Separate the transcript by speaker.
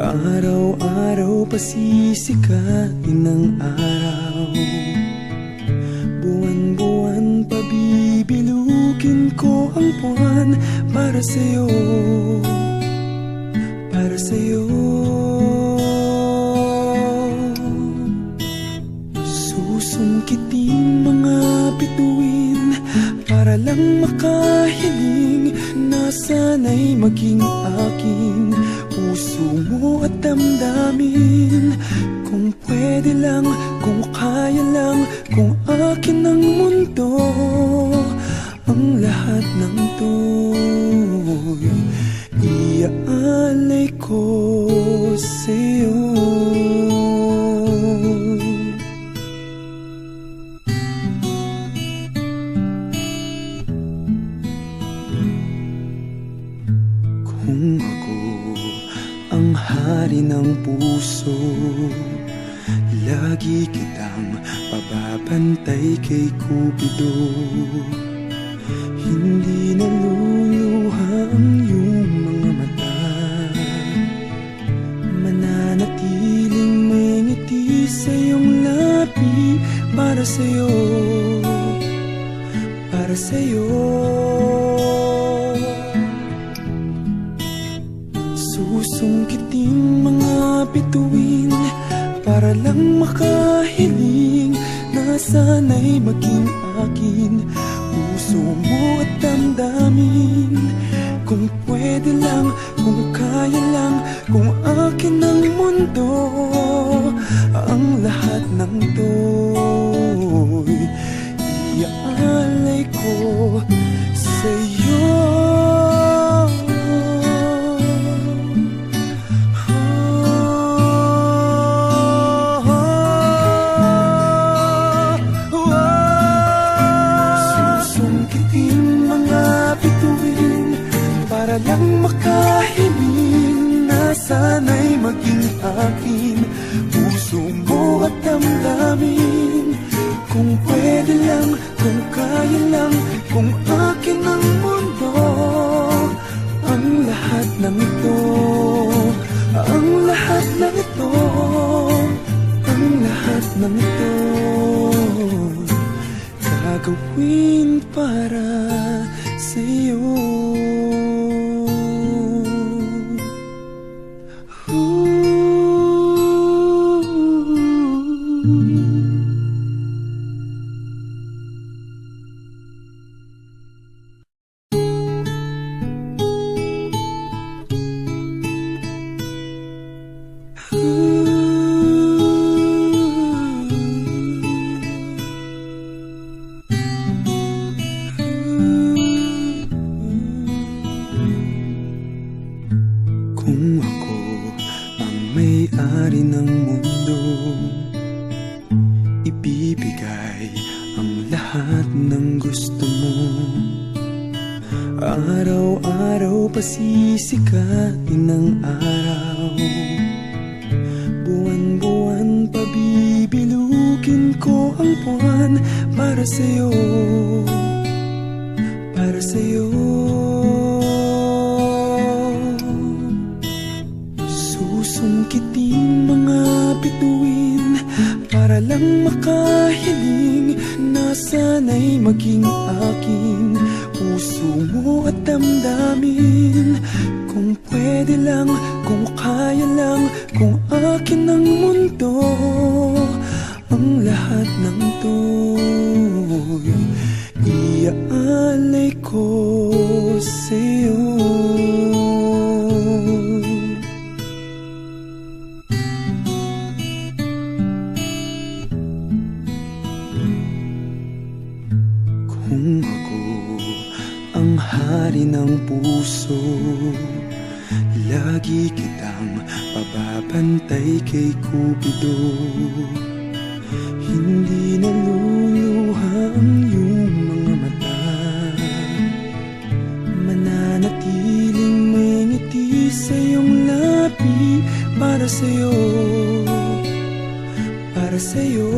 Speaker 1: Araw-araw pasisikatin ng araw, buwan-buwan pabibilugin ko ang buwan para sa'yo, para sa'yo. Susungkitin mga bituin para lang makahiling na sana'y maging aking puso mo at damdamin. Kung pwede lang, kung kaya lang, kung akin ang mundo, ang lahat ng to'y iaalay ko sa'yo. Kung ako ang hari ng puso, lagi kitang pababantay kay Cupido. Hindi naluluha ang iyong mga mata, mananatiling may ngiti sa iyong labi para sa'yo, para sa'yo. Susungkitin mga bituin para lang makahiling na sana'y maging akin puso mo at damdamin. Kung pwede lang, kung kaya lang, kung akin ang mundo, ang lahat ng to'y iaalay ko sa'yo. Para lang makahiling na sana'y maging akin puso mo at damdamin. Kung pwede lang, kung kaya lang, kung akin ang mundo, ang lahat ng ito, ang lahat ng ito, ang lahat ng ito, gagawin para sa'yo. Kung ako ang may-ari ng mundo, ibibigay ang lahat ng gusto mo. Araw-araw pasisikatin ng araw, buwan-buwan pabibilugin ko ang buwan para sa'yo, para sa'yo. Susungkitin mga bituin para lang makahiling na sana'y maging aking puso mo at damdamin. Kung pwede lang, kung kaya lang, kung akin ang mundo, ang lahat ng to'y iaalay ko sa'yo. Kung ako ang hari ng puso, lagi kitang pababantay kay Cupido. Hindi naluluha ang iyong mga mata, mananatiling may ngiti sa iyong labi para sa'yo, para sa'yo.